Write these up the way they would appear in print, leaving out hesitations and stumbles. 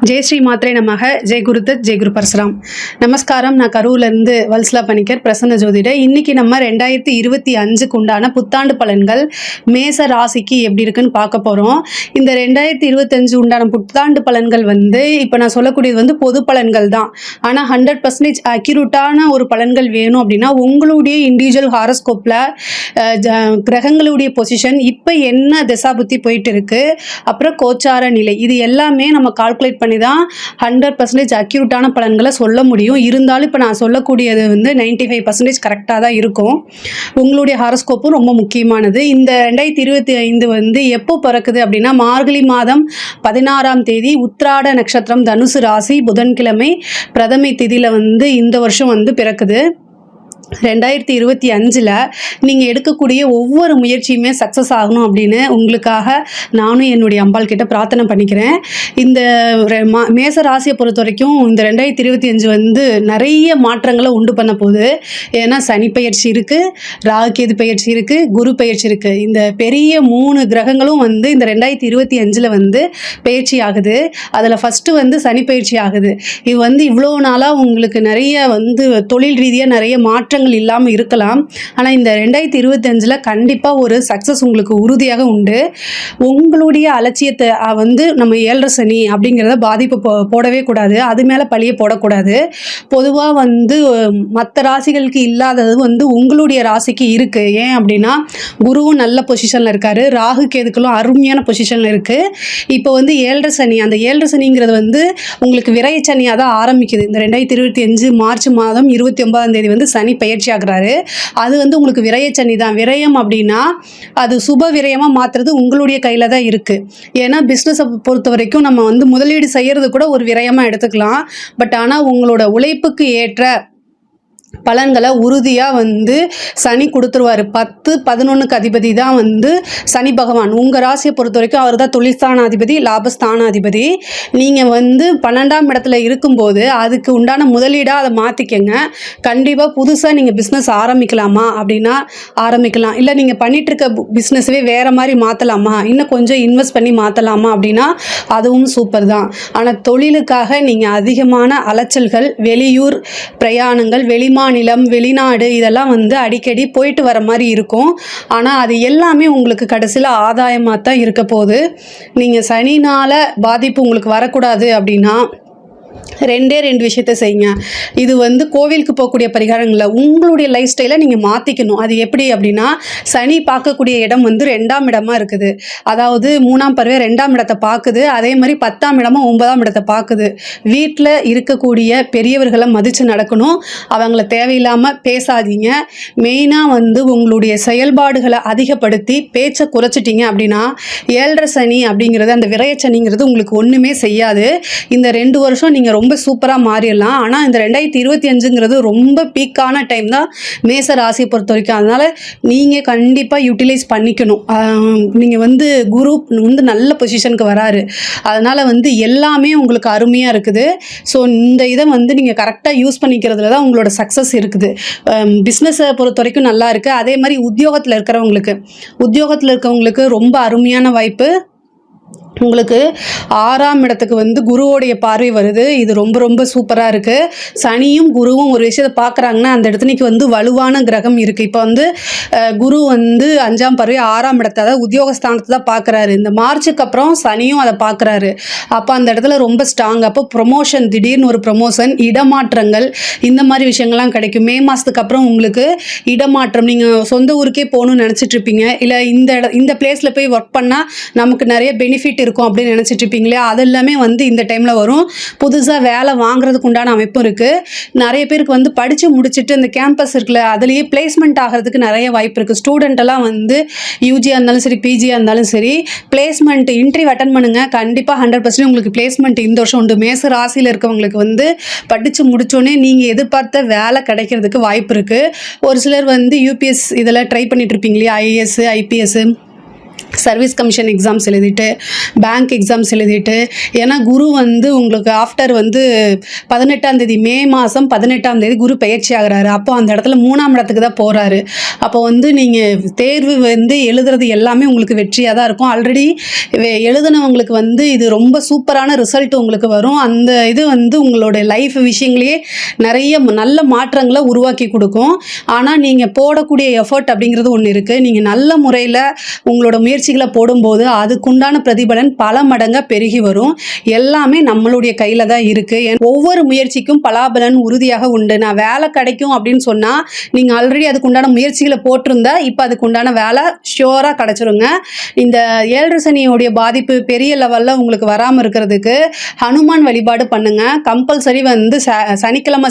ஜெய் ஸ்ரீ மாத்ரே நமக. ஜெய் குருதத், ஜெய் குரு பரசுராம். நமஸ்காரம். நான் கரூர்லேருந்து வல்சலா பணிக்கர், பிரசன்ன ஜோதிடர். இன்னைக்கு நம்ம 2025க்கு உண்டான புத்தாண்டு பலன்கள் மேச ராசிக்கு எப்படி இருக்குன்னு பார்க்க போகிறோம். இந்த 2025 உண்டான புத்தாண்டு பலன்கள் இப்போ நான் சொல்லக்கூடியது பொது பலன்கள் தான். ஆனால் 100% அக்யூரேட்டான ஒரு பலன்கள் வேணும் அப்படின்னா உங்களுடைய இண்டிவிஜுவல் ஹாரோஸ்கோப்பில் கிரகங்களுடைய பொசிஷன் இப்போ என்ன திசாபுத்தி போயிட்டு இருக்கு, அப்புறம் கோச்சார நிலை, இது எல்லாமே நம்ம கால்குலேட் பண்ணி தான் 100% அக்யூரேட்டான பலன்களை சொல்ல முடியும். இருந்தாலும் இப்போ நான் சொல்லக்கூடியது 95% கரெக்டாக தான் இருக்கும். உங்களுடைய ஹாரோஸ்கோப்பும் ரொம்ப முக்கியமானது. இந்த 2025 எப்போ பிறக்குது அப்படின்னா மார்கழி மாதம் 16ஆம் தேதி, உத்திராட நட்சத்திரம், தனுசு ராசி, புதன்கிழமை, பிரதமை திதியில் இந்த வருஷம் பிறக்குது. 2025 நீங்கள் எடுக்கக்கூடிய ஒவ்வொரு முயற்சியுமே சக்ஸஸ் ஆகணும் அப்படின்னு உங்களுக்காக நானும் என்னுடைய அம்பாள் கிட்ட பிரார்த்தனை பண்ணிக்கிறேன். இந்த மேச ராசியை பொறுத்த வரைக்கும் இந்த 2025 நிறைய மாற்றங்களை உண்டு பண்ண போகுது. ஏன்னா சனி பயிற்சி இருக்குது, ராகுகேது பயிற்சி இருக்குது, குரு பயிற்சி இருக்குது. இந்த பெரிய 3 கிரகங்களும் இந்த 2025 பயிற்சி ஆகுது. அதில் ஃபஸ்ட்டு சனி பயிற்சி ஆகுது. இது இவ்வளோ நாளாக உங்களுக்கு நிறைய தொழில் ரீதியாக நிறைய மாற்றங்கள் இல்லாமல் இருக்கலாம். ஆனால் இந்த 2025 கண்டிப்பாக ஒரு சக்ஸஸ் உங்களுக்கு உறுதியாக உண்டு. உங்களுடைய அலட்சியத்தை நம்ம 7.5 சனி அப்படிங்கிறத பாதிப்பு போடவே கூடாது, அது மேலே பழிய போடக்கூடாது. பொதுவாக மற்ற ராசிகளுக்கு இல்லாதது உங்களுடைய ராசிக்கு இருக்குது. ஏன் அப்படின்னா குருவும் நல்ல பொசிஷனில் இருக்கார், ராகு கேதுக்களும் அருமையான பொசிஷனில் இருக்குது. இப்போ 7.5 சனி, அந்த 7.5 சனிங்கிறது உங்களுக்கு விரைய சனியாக தான் ஆரம்பிக்குது. இந்த 2025 மார்ச் மாதம் 29ஆம் தேதி சனி பயிற்சி ஆகிறாரு. அது உங்களுக்கு விரைய சனி தான். விரயம் அப்படின்னா அது சுப விரயமாக மாற்றுறது உங்களுடைய கையில் தான் இருக்குது. ஏன்னா பிஸ்னஸை பொறுத்த வரைக்கும் நம்ம முதலீடு செய்கிறது கூட ஒரு விரயமாக எடுத்துக்கலாம். பட் ஆனால் உங்களோட உழைப்புக்கு ஏற்ற பலன்களை உறுதியாக சனி கொடுத்துருவார். 10, 11க்கு அதிபதி தான் சனி பகவான். உங்கள் ராசியை பொறுத்த வரைக்கும் அவர் தான் தொழில்ஸ்தானாதிபதி, லாபஸ்தானாதிபதி. நீங்கள் 12ஆம் இடத்துல இருக்கும்போது அதுக்கு உண்டான முதலீடாக அதை மாற்றிக்கங்க. கண்டிப்பாக புதுசாக நீங்கள் பிஸ்னஸ் ஆரம்பிக்கலாமா அப்படின்னா ஆரம்பிக்கலாம். இல்லை நீங்கள் பண்ணிகிட்ருக்க பிஸ்னஸவே வேறு மாதிரி மாற்றலாமா, இன்னும் கொஞ்சம் இன்வெஸ்ட் பண்ணி மாற்றலாமா அப்படின்னா அதுவும் சூப்பர் தான். ஆனால் தொழிலுக்காக நீங்கள் அதிகமான அலைச்சல்கள், வெளியூர் பிரயாணங்கள், வெளிமாநிலம், வெளிநாடு, இதெல்லாம் அடிக்கடி போயிட்டு வர மாதிரி இருக்கும். ஆனால் அது எல்லாமே உங்களுக்கு கடைசியில் ஆதாயமாக தான் இருக்க போகுது. நீங்கள் சனினால் பாதிப்பு உங்களுக்கு வரக்கூடாது அப்படின்னா 2 விஷயத்தை செய்யுங்க. இது கோவிலுக்கு போகக்கூடிய பரிகாரங்களை உங்களுடைய லைஃப் ஸ்டைலை நீங்கள் மாற்றிக்கணும். அது எப்படி அப்படின்னா சனி பார்க்கக்கூடிய இடம் 2ஆம் இடமா இருக்குது. அதாவது 3ஆம் பறவை 2ஆம் இடத்தை பார்க்குது, அதே மாதிரி 10ஆம் இடமும் 9ஆம் இடத்தை பார்க்குது. வீட்டில் இருக்கக்கூடிய பெரியவர்களை மதித்து நடக்கணும். அவங்கள தேவையில்லாமல் பேசாதீங்க. மெயினாக உங்களுடைய செயல்பாடுகளை அதிகப்படுத்தி பேச்சை குறைச்சிட்டிங்க அப்படின்னா 7.5 சனி அப்படிங்கிறது, அந்த விரைய சனிங்கிறது உங்களுக்கு ஒன்றுமே செய்யாது. இந்த 2 வருஷம் நீங்கள் ரொம்ப சூப்பராக மாறிடலாம். ஆனால் இந்த 2025ங்கிறது ரொம்ப பீக்கான டைம் தான் மேச ராசியை பொறுத்த வரைக்கும். அதனால் நீங்கள் கண்டிப்பாக யூட்டிலைஸ் பண்ணிக்கணும். நீங்கள் குரு நல்ல பொசிஷனுக்கு வராரு. அதனால் எல்லாமே உங்களுக்கு அருமையாக இருக்குது. ஸோ இந்த இதை நீங்கள் கரெக்டாக யூஸ் பண்ணிக்கிறதுல தான் உங்களோட சக்ஸஸ் இருக்குது. பிஸ்னஸை பொறுத்த வரைக்கும் நல்லா இருக்குது. அதே மாதிரி உத்தியோகத்தில் இருக்கவங்களுக்கு ரொம்ப அருமையான வாய்ப்பு. உங்களுக்கு 6ஆம் இடத்துக்கு குருவோடைய பார்வை வருது. இது ரொம்ப ரொம்ப சூப்பராக இருக்குது. சனியும் குருவும் ஒரு விஷயத்தை பார்க்குறாங்கன்னா அந்த இடத்துக்கு வலுவான கிரகம் இருக்குது. இப்போ குரு 5ஆம் பார்வை 6ஆம் இடத்தை, அதாவது உத்தியோகஸ்தானத்தை தான் பார்க்குறாரு. இந்த மார்ச்சுக்கு அப்புறம் சனியும் அதை பார்க்குறாரு. அப்போ அந்த இடத்துல ரொம்ப ஸ்ட்ராங். அப்போ ப்ரொமோஷன், திடீர்னு ஒரு ப்ரொமோஷன், இடமாற்றங்கள், இந்த மாதிரி விஷயங்கள்லாம் கிடைக்கும். மே மாதத்துக்கு அப்புறம் உங்களுக்கு இடமாற்றம், நீங்கள் சொந்த ஊருக்கே போகணும்னு நினச்சிட்டு இருப்பீங்க. இல்லை இந்த பிளேஸில் போய் ஒர்க் பண்ணால் நமக்கு நிறைய பெனிஃபிட் இருக்கும் அப்படின்னு நினச்சிட்டு இருப்பீங்களே, அது எல்லாமே இந்த டைமில் வரும். புதுசாக வேலை வாங்குறதுக்கு உண்டான அமைப்பும் இருக்குது. நிறைய பேருக்கு படித்து முடிச்சுட்டு இந்த கேம்பஸ் இருக்குல்ல, அதுலேயே பிளேஸ்மெண்ட் ஆகிறதுக்கு நிறைய வாய்ப்பு இருக்குது. ஸ்டூடெண்ட்டெல்லாம் யூஜியாக இருந்தாலும் சரி, பிஜியாக இருந்தாலும் சரி, பிளேஸ்மெண்ட் இன்டர்வியூ அட்டன் பண்ணுங்கள். கண்டிப்பாக 100% உங்களுக்கு பிளேஸ்மெண்ட் இந்த வருஷம் உண்டு. மேச ராசியில் இருக்கவங்களுக்கு படித்து முடித்தோடனே நீங்கள் எதிர்பார்த்த வேலை கிடைக்கிறதுக்கு வாய்ப்பு இருக்குது. ஒரு சிலர் யூபிஎஸ் இதெல்லாம் ட்ரை பண்ணிட்டு இருப்பீங்களே, IAS, IPS, service commission exams எழுதிட்டு, பேங்க் எக்ஸாம்ஸ் எழுதிட்டு, ஏன்னா குரு வந்து உங்களுக்கு ஆஃப்டர் வந்து 18ஆம் தேதி மே மாதம் 18ஆம் தேதி குரு பெயர்ச்சி ஆகிறாரு. அப்போ அந்த இடத்துல 3ஆம் இடத்துக்கு தான் போகிறாரு. அப்போ வந்து நீங்கள் தேர்வு வந்து எழுதுறது எல்லாமே உங்களுக்கு வெற்றியாக தான் இருக்கும். ஆல்ரெடி எழுதுனவங்களுக்கு வந்து இது ரொம்ப சூப்பரான ரிசல்ட் உங்களுக்கு வரும். அந்த இது வந்து உங்களோட லைஃப் விஷயங்களையே நிறைய நல்ல மாற்றங்களை உருவாக்கி கொடுக்கும். ஆனால் நீங்கள் போடக்கூடிய எஃபர்ட் அப்படிங்கிறது ஒன்று இருக்குது. நீங்கள் நல்ல முறையில் உங்களோட முயற்சிகளை போடும்போது அதுக்குண்டான பிரதிபலன் பல மடங்காக பெருகி வரும். எல்லாமே நம்மளுடைய கையில் தான் இருக்குது. ஒவ்வொரு முயற்சிக்கும் பலாபலன் உறுதியாக உண்டு. நான் வேலை கிடைக்கும் அப்படின்னு சொன்னால் நீங்கள் ஆல்ரெடி அதுக்குண்டான முயற்சிகளை போட்டிருந்தா இப்போ அதுக்குண்டான வேலை ஷியோராக கிடச்சிருங்க. இந்த 7 சனியோடைய பாதிப்பு பெரிய லெவலில் உங்களுக்கு வராமல் இருக்கிறதுக்கு ஹனுமான் வழிபாடு பண்ணுங்கள். கம்பல்சரி வந்து சனிக்கிழமை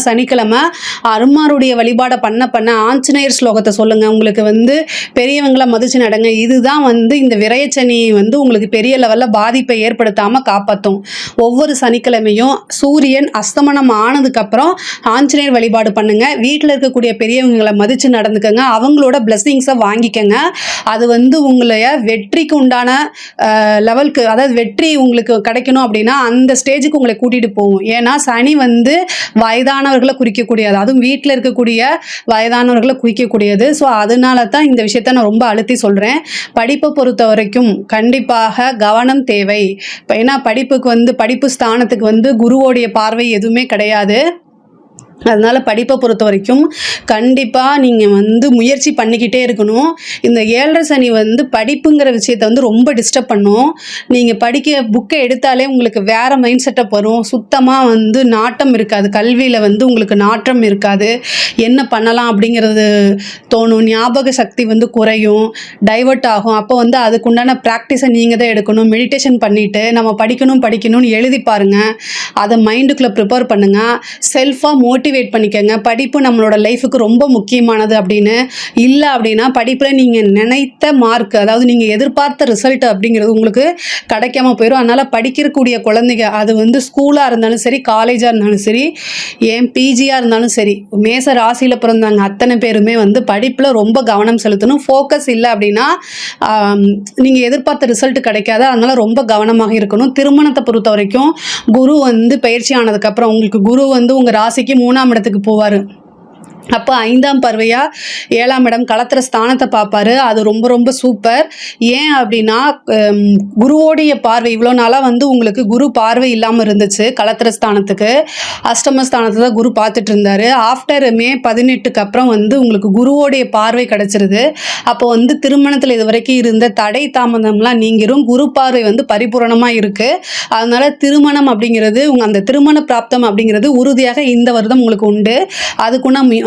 அருமாருடைய வழிபாடை பண்ண ஆஞ்சநேயர் ஸ்லோகத்தை சொல்லுங்கள். உங்களுக்கு வந்து பெரியவங்களை மதிச்சு நடங்க. இதுதான் வந்து இந்த விரயச்சனி வந்து உங்களுக்கு பெரிய லெவலில் பாதிப்பை ஏற்படுத்தாமல் காப்பாற்றும். ஒவ்வொரு சனிக்கிழமையும் சூரியன் அஸ்தமனம் ஆனதுக்கப்புறம் ஆஞ்சநேயர் வழிபாடு பண்ணுங்கள். வீட்டில் இருக்கக்கூடிய பெரியவங்களை மதித்து நடந்துக்கங்க. அவங்களோட பிளெஸ்ஸிங்ஸை வாங்கிக்கங்க. அது வந்து உங்களைய வெற்றிக்கு உண்டான லெவலுக்கு, அதாவது வெற்றி உங்களுக்கு கிடைக்கணும் அப்படின்னா அந்த ஸ்டேஜுக்கு உங்களை கூட்டிகிட்டு போகும். ஏன்னா சனி வந்து வயதானவர்களை குறிக்கக்கூடியது, அதுவும் வீட்டில் இருக்கக்கூடிய வயதானவர்களை குறிக்கக்கூடியது. ஸோ அதனால தான் இந்த விஷயத்த நான் ரொம்ப அழுத்தி சொல்கிறேன். படிப்பை பொறுத்த வரைக்கும் கண்டிப்பாக கவனம் தேவை. ஏன்னா படிப்பு ஸ்தானத்துக்கு வந்து குருவோடைய பார்வை எதுவுமே கிடையாது. அதனால் படிப்பை பொறுத்த வரைக்கும் கண்டிப்பாக நீங்கள் வந்து முயற்சி பண்ணிக்கிட்டே இருக்கணும். இந்த 7 சனி வந்து படிப்புங்கிற விஷயத்தை வந்து ரொம்ப டிஸ்டர்ப் பண்ணும். நீங்கள் புக்கை எடுத்தாலே உங்களுக்கு வேறு மைண்ட் செட்டப் வரும். சுத்தமாக வந்து நாட்டம் இருக்காது. கல்வியில் வந்து உங்களுக்கு நாட்டம் இருக்காது. என்ன பண்ணலாம் அப்படிங்கிறது தோணும். ஞாபக சக்தி வந்து குறையும், டைவர்ட் ஆகும். அப்போ வந்து அதுக்குண்டான ப்ராக்டிஸை நீங்கள் தான் எடுக்கணும். மெடிடேஷன் பண்ணிவிட்டு நம்ம படிக்கணும்னு எழுதி பாருங்கள். அதை மைண்டுக்குள்ளே ப்ரிப்பேர் பண்ணுங்கள். செல்ஃபாக மோட்டிவேட் பண்ணிக்கங்க. படிப்பு நம்மளோட லைஃபுக்கு ரொம்ப முக்கியமானது அப்படின்னு இல்லை அப்படின்னா படிப்பில் நீங்கள் நினைத்த மார்க், அதாவது நீங்கள் எதிர்பார்த்த ரிசல்ட் அப்படிங்கிறது உங்களுக்கு கிடைக்காம போயிடும். அதனால் படிக்கக்கூடிய குழந்தைங்க, அது வந்து ஸ்கூலாக இருந்தாலும் சரி, காலேஜாக இருந்தாலும் சரி, ஏன் பிஜியாக இருந்தாலும் சரி, மேச ராசியில் பிறந்தாங்க அத்தனை பேருமே வந்து படிப்பில் ரொம்ப கவனம் செலுத்தணும். ஃபோக்கஸ் இல்லை அப்படின்னா நீங்கள் எதிர்பார்த்த ரிசல்ட் கிடைக்காது. அதனால் ரொம்ப கவனமாக இருக்கணும். திருமணத்தை பொறுத்த வரைக்கும் குரு வந்து பயிற்சி ஆனதுக்கப்புறம் உங்களுக்கு குரு வந்து உங்கள் ராசிக்கு 3ஆம் இடத்துக்கு போவார். அப்போ 5ஆம் பார்வையாக 7ஆம் இடம் களத்திர ஸ்தானத்தை பார்ப்பாரு. அது ரொம்ப ரொம்ப சூப்பர். ஏன் அப்படின்னா குருவோடைய பார்வை இவ்வளோ நாளாக வந்து உங்களுக்கு குரு பார்வை இல்லாமல் இருந்துச்சு. களத்திர ஸ்தானத்துக்கு அஷ்டமஸ்தானத்தை தான் குரு பார்த்துட்டு இருந்தார். ஆஃப்டர் மே 18க்கு அப்புறம் வந்து உங்களுக்கு குருவோடைய பார்வை கிடச்சிருது. அப்போ வந்து திருமணத்தில் இது வரைக்கும் இருந்த தடை தாமதம்லாம் நீங்கிரும். குரு பார்வை வந்து பரிபூரணமாக இருக்குது. அதனால் திருமணம் அப்படிங்கிறது அந்த திருமண பிராப்தம் அப்படிங்கிறது உறுதியாக இந்த வருடம் உங்களுக்கு உண்டு.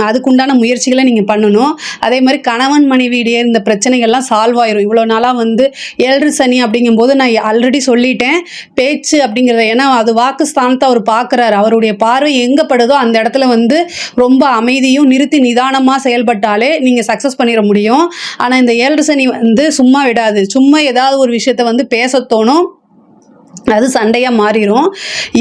அதுக்குண்டான முயற்சிகளை நீங்கள் பண்ணணும். அதே மாதிரி கணவன் மனைவியிடையே இந்த பிரச்சனைகள்லாம் சால்வ் ஆயிரும். இவ்வளோ நாளாக வந்து 7 சனி அப்படிங்கும்போது நான் ஆல்ரெடி சொல்லிட்டேன், பேச்சு அப்படிங்கிறத, ஏன்னா அது வாக்கு ஸ்தானத்தை அவர் பார்க்குறாரு. அவருடைய பார்வை எங்கே படுதோ அந்த இடத்துல வந்து ரொம்ப அமைதியும் நிறுத்தி நிதானமாக செயல்பட்டாலே நீங்கள் சக்ஸஸ் பண்ணிட முடியும். ஆனால் இந்த 7 சனி வந்து சும்மா விடாது. சும்மா ஏதாவது ஒரு விஷயத்தை வந்து பேச தோணும், அது சண்டையாக மாறிடும்.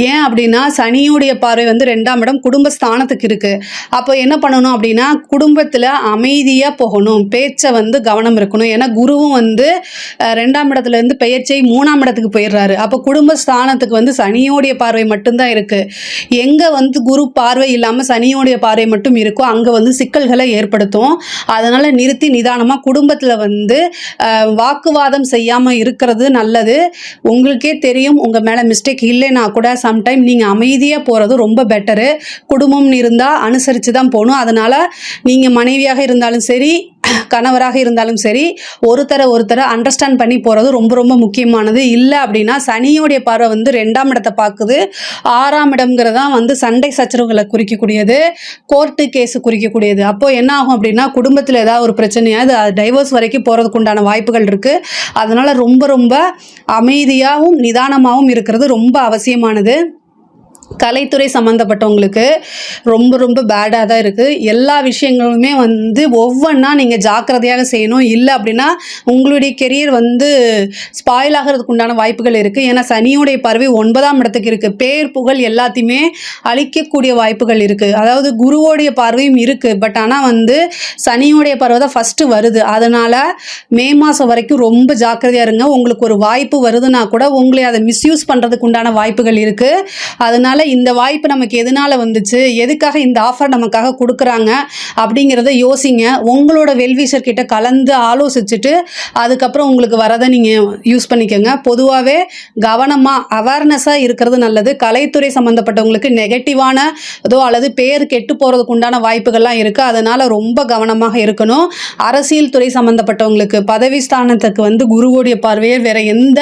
ஏன் அப்படின்னா சனியுடைய பார்வை வந்து 2ஆம் இடம் குடும்பஸ்தானத்துக்கு இருக்குது. அப்போ என்ன பண்ணணும் அப்படின்னா குடும்பத்தில் அமைதியாக போகணும், பேச்சை வந்து கவனம் இருக்கணும். ஏன்னா குருவும் வந்து 2ஆம் இடத்துலேருந்து பெயர்ச்சி 3ஆம் இடத்துக்கு போயிடுறாரு. அப்போ குடும்பஸ்தானத்துக்கு வந்து சனியோடைய பார்வை மட்டும்தான் இருக்குது. எங்கே வந்து குரு பார்வை இல்லாமல் சனியோடைய பார்வை மட்டும் இருக்கோ அங்கே வந்து சிக்கல்களை ஏற்படுத்தும். அதனால் நிறுத்தி நிதானமாக குடும்பத்தில் வந்து வாக்குவாதம் செய்யாமல் இருக்கிறது நல்லது. உங்களுக்கே தெரியும் உங்கள் மேலே மிஸ்டேக் இல்லைன்னா கூட சம்டைம் நீங்கள் அமைதியாக போகிறது ரொம்ப பெட்டரு. குடும்பம்னு இருந்தால் அனுசரித்து தான் போகணும். அதனால் நீங்கள் மனைவியாக இருந்தாலும் சரி, கணவராக இருந்தாலும் சரி, ஒருத்தரை அண்டர்ஸ்டாண்ட் பண்ணி போகிறது ரொம்ப ரொம்ப முக்கியமானது. இல்லை அப்படின்னா சனியோடைய பார்வை வந்து 2ஆம் இடத்தை பார்க்குது. 6ஆம் இடம்ங்கிறது தான் வந்து சண்டை சச்சரவுகளை குறிக்கக்கூடியது, கோர்ட்டு கேஸு குறிக்கக்கூடியது. அப்போது என்ன ஆகும் அப்படின்னா குடும்பத்தில் ஏதாவது ஒரு பிரச்சனையாக அது டைவர்ஸ் வரைக்கும் போகிறதுக்கு உண்டான வாய்ப்புகள் இருக்குது. அதனால் ரொம்ப ரொம்ப அமைதியாகவும் நிதானமாகவும் இருக்கிறது ரொம்ப அவசியமானது. கலைத்துறை சம்மந்தப்பட்டவங்களுக்கு ரொம்ப ரொம்ப பேடாக தான் இருக்குது. எல்லா விஷயங்களுமே வந்து ஒவ்வொன்றா நீங்கள் ஜாக்கிரதையாக செய்யணும். இல்லை அப்படின்னா உங்களுடைய கெரியர் வந்து ஸ்பாயில் ஆகிறதுக்கு உண்டான வாய்ப்புகள் இருக்குது. ஏன்னா சனியுடைய பார்வை 9ஆம் இடத்துக்கு இருக்குது. பேர் புகழ் எல்லாத்தையுமே அழிக்கக்கூடிய வாய்ப்புகள் இருக்குது. அதாவது குருவோடைய பார்வையும் இருக்குது. பட் ஆனால் வந்து சனியோடைய பார்வை தான் ஃபஸ்ட்டு வருது. அதனால் மே மாதம் வரைக்கும் ரொம்ப ஜாக்கிரதையாக இருங்க. உங்களுக்கு ஒரு வாய்ப்பு வருதுன்னா கூட உங்களை அதை மிஸ்யூஸ் பண்ணுறதுக்கு உண்டான வாய்ப்புகள் இருக்குது. அதனால் இந்த வாய்ப்பு நமக்கு எதனால் வந்துச்சு, எதுக்காக இந்த ஆஃபர் நமக்காக கொடுக்குறாங்க அப்படிங்கிறத யோசிங்க. உங்களோட வெல்விஷர் கிட்ட கலந்து ஆலோசிச்சுட்டு அதுக்கப்புறம் உங்களுக்கு வரதை நீங்கள் யூஸ் பண்ணிக்கோங்க. பொதுவாகவே கவனமாக அவேர்னஸாக இருக்கிறது நல்லது. கலைத்துறை சம்மந்தப்பட்டவங்களுக்கு நெகட்டிவான அல்லது பேர் கெட்டு போகிறதுக்கு உண்டான வாய்ப்புகள்லாம் இருக்குது. அதனால் ரொம்ப கவனமாக இருக்கணும். அரசியல் துறை சம்மந்தப்பட்டவங்களுக்கு பதவி ஸ்தானத்துக்கு வந்து குருவோடைய பார்வையே வேறு எந்த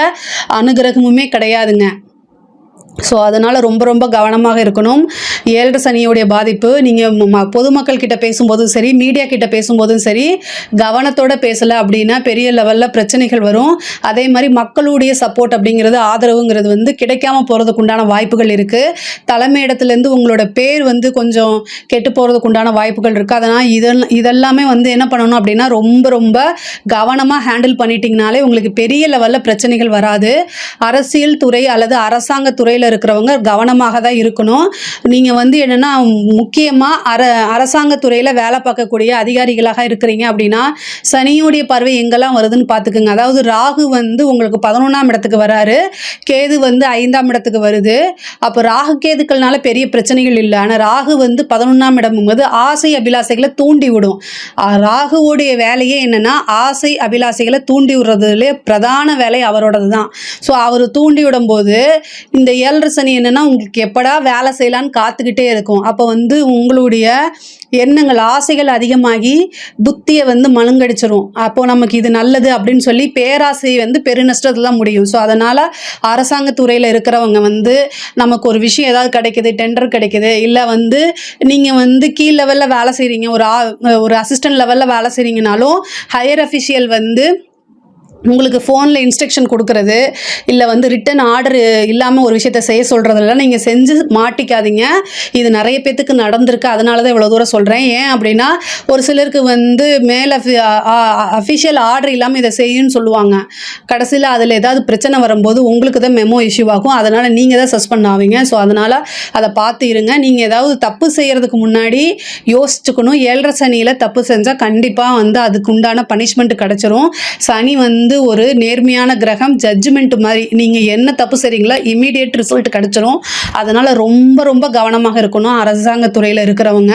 அனுகிரகமுமே கிடையாதுங்க. ஸோ அதனால் ரொம்ப ரொம்ப கவனமாக இருக்கணும். 7 சனியோடைய பாதிப்பு நீங்கள் பொதுமக்கள் கிட்ட பேசும்போதும் சரி, மீடியா கிட்ட பேசும்போதும் சரி, கவனத்தோடு பேசலை அப்படின்னா பெரிய லெவலில் பிரச்சனைகள் வரும். அதே மாதிரி மக்களுடைய சப்போர்ட் அப்படிங்கிறது, ஆதரவுங்கிறது வந்து கிடைக்காம போகிறதுக்கு உண்டான வாய்ப்புகள் இருக்குது. தலைமை இடத்துலேருந்து உங்களோட பேர் வந்து கொஞ்சம் கெட்டு போகிறதுக்கு உண்டான வாய்ப்புகள் இருக்குது. அதனால் இதெல்லாமே வந்து என்ன பண்ணணும் அப்படின்னா ரொம்ப ரொம்ப கவனமாக ஹேண்டில் பண்ணிட்டீங்கனாலே உங்களுக்கு பெரிய லெவலில் பிரச்சனைகள் வராது. அரசியல் துறை அல்லது அரசாங்க துறையில் இருக்கிறவங்க கவனமாக தான் இருக்கணும். நீங்கள் வந்து என்னென்னா முக்கியமாக அரசாங்கத்துறையில் வேலை பார்க்கக்கூடிய அதிகாரிகளாக இருக்கிறீங்க அப்படின்னா சனியுடைய பார்வை எங்கெல்லாம் வருதுன்னு பார்த்துக்குங்க. அதாவது ராகு வந்து உங்களுக்கு 11ஆம் இடத்துக்கு வராரு, கேது வந்து 5ஆம் இடத்துக்கு வருது. அப்போ ராகு கேதுக்கள்னால பெரிய பிரச்சனைகள் இல்லை. ஆனால் ராகு வந்து 11ஆம் இடம்ங்கும்போது ஆசை அபிலாசைகளை தூண்டி விடும். ராகுவோடைய வேலையே என்னென்னா ஆசை அபிலாசைகளை தூண்டி விடுறதுல பிரதான வேலை அவரோடது தான். ஸோ அவர் தூண்டி விடும்போது இந்த 7 சனி என்னென்னா உங்களுக்கு எப்படா வேலை செய்யலான்னு காத்துக்கிட்டே இருக்கும். அப்போ வந்து உங்களுடைய எண்ணங்கள் ஆசைகள் அதிகமாகி புத்தியை வந்து மழுங்கடிச்சிரும். அப்போது நமக்கு இது நல்லது அப்படின்னு சொல்லி பேராசை வந்து பெருநஷ்டத்தில் தான் முடியும். ஸோ அதனால் அரசாங்கத்துறையில் இருக்கிறவங்க வந்து நமக்கு ஒரு விஷயம் ஏதாவது கிடைக்கிது, டெண்டர் கிடைக்கிது, இல்லை வந்து நீங்கள் வந்து கீழ் லெவலில் வேலை செய்கிறீங்க, ஒரு அசிஸ்டன்ட் லெவலில் வேலை செய்கிறீங்கனாலும் ஹையர் அஃபிஷியல் வந்து உங்களுக்கு ஃபோனில் இன்ஸ்ட்ரக்ஷன் கொடுக்குறது, இல்லை வந்து ரிட்டன் ஆர்டர் இல்லாமல் ஒரு விஷயத்தை செய்ய சொல்கிறதெல்லாம் நீங்கள் செஞ்சு மாட்டிக்காதீங்க. இது நிறைய பேத்துக்கு நடந்திருக்கு. அதனால தான் இவ்வளோ தூரம் சொல்கிறேன். ஏன் அப்படின்னா ஒரு சிலருக்கு வந்து மேலே அஃபிஷியல் ஆர்டர் இல்லாமல் இதை செய்யுன்னு சொல்லுவாங்க. கடைசியில் அதில் ஏதாவது பிரச்சனை வரும்போது உங்களுக்கு தான் மெமோ இஷ்யூ ஆகும். அதனால் நீங்கள் தான் சஸ்பெண்ட் ஆவீங்க. ஸோ அதனால் அதை பார்த்து இருங்க. நீங்கள் ஏதாவது தப்பு செய்கிறதுக்கு முன்னாடி யோசிச்சுக்கணும். 7 சனியில் தப்பு செஞ்சால் கண்டிப்பாக வந்து அதுக்கு உண்டான பனிஷ்மெண்ட் கிடச்சிரும். சனி வந்து ஒரு நேர்மையான கிரகம், ஜட்ஜ்மெண்ட் மாதிரி. நீங்கள் என்ன தப்பு செய்றீங்களோ இமீடியட் ரிசல்ட் கிடச்சிரும். அதனால் ரொம்ப ரொம்ப கவனமாக இருக்கணும் அரசாங்கத்துறையில் இருக்கிறவங்க.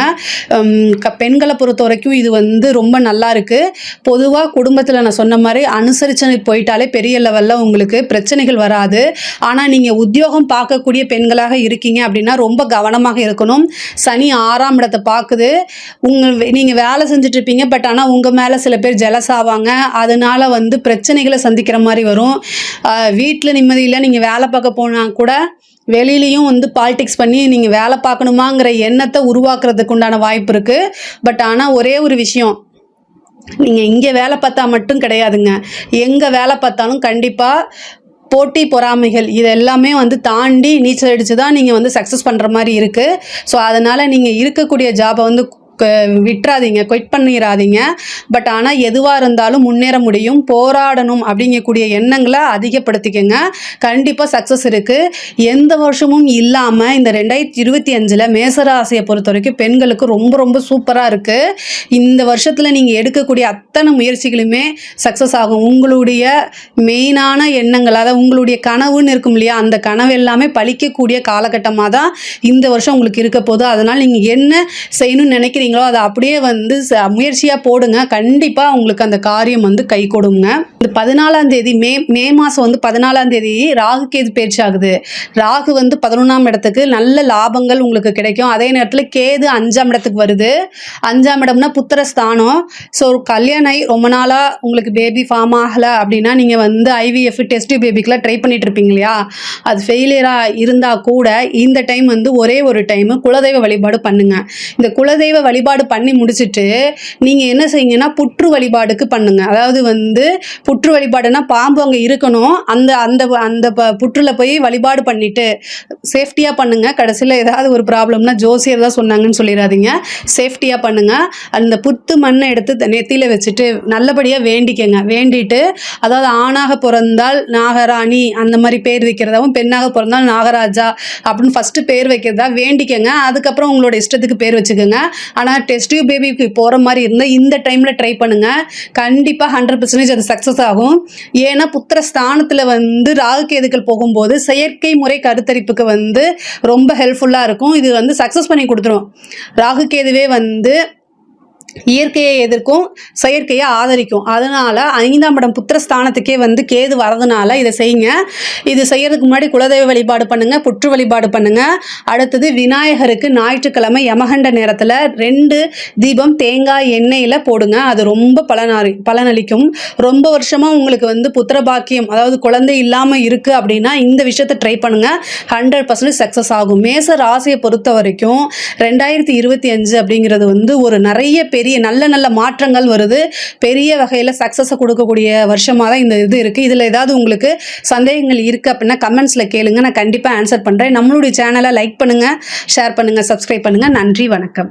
பெண்களை பொறுத்த வரைக்கும் இது வந்து ரொம்ப நல்லா இருக்குது. பொதுவாக குடும்பத்தில் நான் சொன்ன மாதிரி அனுசரிச்சு போயிட்டாலே பெரிய லெவலில் உங்களுக்கு பிரச்சனைகள் வராது. ஆனால் நீங்கள் உத்தியோகம் பார்க்கக்கூடிய பெண்களாக இருக்கீங்க அப்படின்னா ரொம்ப கவனமாக இருக்கணும். சனி 6ஆம் இடத்தை பார்க்குது. நீங்கள் வேலை செஞ்சுட்டு இருப்பீங்க, பட் ஆனால் உங்கள் மேலே சில பேர் ஜெலஸ் ஆவாங்க. அதனால் வந்து பிரச்சனைகளை சந்திக்கிற மாதிரி வரும். வீட்டில் நிம்மதியில் நீங்கள் வேலை பார்க்க போனால் கூட வெளியிலையும் வந்து பாலிடிக்ஸ் பண்ணி நீங்கள் வேலை பார்க்கணுமாங்கிற எண்ணத்தை உருவாக்குறதுக்கு உண்டான வாய்ப்பு இருக்குது. பட் ஆனால் ஒரே ஒரு விஷயம், நீங்கள் இங்கே வேலை பார்த்தா மட்டும் கிடையாதுங்க, எங்கே வேலை பார்த்தாலும் கண்டிப்பாக போட்டி பொறாமைகள் இது எல்லாமே வந்து தாண்டி நீச்சல் அடித்து தான் நீங்கள் வந்து சக்ஸஸ் பண்ணுற மாதிரி இருக்குது. ஸோ அதனால் நீங்கள் இருக்கக்கூடிய ஜாபை வந்து விட்டுறாதீங்க, குவிட் பண்ணிடாதீங்க. பட் ஆனால் எதுவாக இருந்தாலும் முன்னேற முடியும், போராடணும் அப்படிங்கக்கூடிய எண்ணங்களை அதிகப்படுத்திக்கங்க. கண்டிப்பாக சக்ஸஸ் இருக்குது. எந்த வருஷமும் இல்லாமல் இந்த 2025 மேசராசியை பொறுத்த வரைக்கும் பெண்களுக்கு ரொம்ப ரொம்ப சூப்பராக இருக்குது. இந்த வருஷத்தில் நீங்கள் எடுக்கக்கூடிய அத்தனை முயற்சிகளுமே சக்ஸஸ் ஆகும். உங்களுடைய மெயினான எண்ணங்கள், அதாவது உங்களுடைய கனவுன்னு இருக்கும் இல்லையா, அந்த கனவு எல்லாமே பழிக்கக்கூடிய காலகட்டமாக தான் இந்த வருஷம் உங்களுக்கு இருக்க போகுது. அதனால் நீங்கள் என்ன செய்யணும்னு நினைக்கிறீங்க அதை அப்படியே வந்து முயற்சியாக போடுங்க. கண்டிப்பாக உங்களுக்கு அந்த காரியம் வந்து கை கொடுங்க. இந்த 14ஆம் தேதி மே மாதம் வந்து 14ஆம் தேதி ராகு கேது பயிற்சி ஆகுது. ராகு வந்து 11ஆம் இடத்துக்கு நல்ல லாபங்கள் உங்களுக்கு கிடைக்கும். அதே நேரத்தில் கேது 5ஆம் இடத்துக்கு வருது. 5ஆம் இடம்னா புத்திரஸ்தானம். ஸோ கல்யாணம் ஆகி ரொம்ப நாளாக உங்களுக்கு பேபி ஃபார்ம் ஆகலை அப்படின்னா நீங்கள் வந்து IVF டெஸ்ட் பேபிக்கெலாம் ட்ரை பண்ணிட்டு இருப்பீங்க இல்லையா, அது ஃபெயிலியராக இருந்தால் கூட இந்த டைம் வந்து ஒரே ஒரு டைமு குலதெய்வ வழிபாடு பண்ணுங்கள். இந்த குலதெய்வ வழிபாடு பண்ணி முடிச்சுட்டு நீங்கள் என்ன செய்யுங்கன்னா புற்று வழிபாடுக்கு பண்ணுங்க. அதாவது வந்து புற்று வழிபாடுனா பாம்பு அங்கே இருக்கணும், அந்த அந்த அந்த புற்றுல போய் வழிபாடு பண்ணிட்டு சேஃப்டியாக பண்ணுங்க. கடைசியில் ஏதாவது ஒரு ப்ராப்ளம்னா ஜோசியர் தான் சொன்னாங்கன்னு சொல்லிடாதீங்க. சேஃப்டியாக பண்ணுங்க. அந்த புத்து மண்ணை எடுத்து நெத்தியில் வச்சுட்டு நல்லபடியாக வேண்டிக்கங்க. வேண்டிட்டு அதாவது ஆணாக பிறந்தால் நாகராணி அந்த மாதிரி பேர் வைக்கிறதாவும், பெண்ணாக பிறந்தால் நாகராஜா அப்படின்னு ஃபஸ்ட்டு பேர் வைக்கிறதா வேண்டிக்கங்க. அதுக்கப்புறம் உங்களோட இஷ்டத்துக்கு பேர் வச்சுக்கோங்க. ஆனால் டெஸ்ட் டியூப் பேபிக்கு போகிற மாதிரி இருந்தால் இந்த டைமில் ட்ரை பண்ணுங்கள். கண்டிப்பாக 100% அது சக்ஸஸ் ஆகும். ஏன்னா புத்திர ஸ்தானத்தில் வந்து ராகு கேதுக்கள் போகும்போது செயற்கை முறை கருத்தரிப்புக்கு வந்து ரொம்ப ஹெல்ப்ஃபுல்லாக இருக்கும். இது வந்து சக்ஸஸ் பண்ணி கொடுத்துரும். ராகு கேதுவே வந்து இயற்கையை எதிர்க்கும், செயற்கையை ஆதரிக்கும். அதனால் 5ஆம் இடம் புத்திரஸ்தானத்துக்கே வந்து கேது வரதுனால இதை செய்யுங்க. இது செய்யறதுக்கு முன்னாடி குலதெய்வ வழிபாடு பண்ணுங்கள், புற்று வழிபாடு பண்ணுங்கள். அடுத்தது விநாயகருக்கு ஞாயிற்றுக்கிழமை யமகண்ட நேரத்தில் 2 தீபம் தேங்காய் எண்ணெயில் போடுங்க. அது ரொம்ப பலனளிக்கும். ரொம்ப வருஷமாக உங்களுக்கு வந்து புத்திர பாக்கியம் அதாவது குழந்தை இல்லாமல் இருக்குது அப்படின்னா இந்த விஷயத்தை ட்ரை பண்ணுங்கள். 100% சக்ஸஸ் ஆகும். மேச ராசியை பொறுத்த வரைக்கும் 2025 அப்படிங்கிறது வந்து ஒரு நிறைய பெரிய நல்ல மாற்றங்கள் வருது. பெரிய வகையில் சக்ஸஸை கொடுக்கக்கூடிய வருஷமாக தான் இந்த இது இருக்குது. இதில் ஏதாவது உங்களுக்கு சந்தேகங்கள் இருக்குது அப்படின்னா கமெண்ட்ஸில் கேளுங்க, நான் கண்டிப்பாக ஆன்சர் பண்ணுறேன். நம்மளுடைய சேனலை லைக் பண்ணுங்கள், ஷேர் பண்ணுங்கள், சப்ஸ்கிரைப் பண்ணுங்கள். நன்றி, வணக்கம்.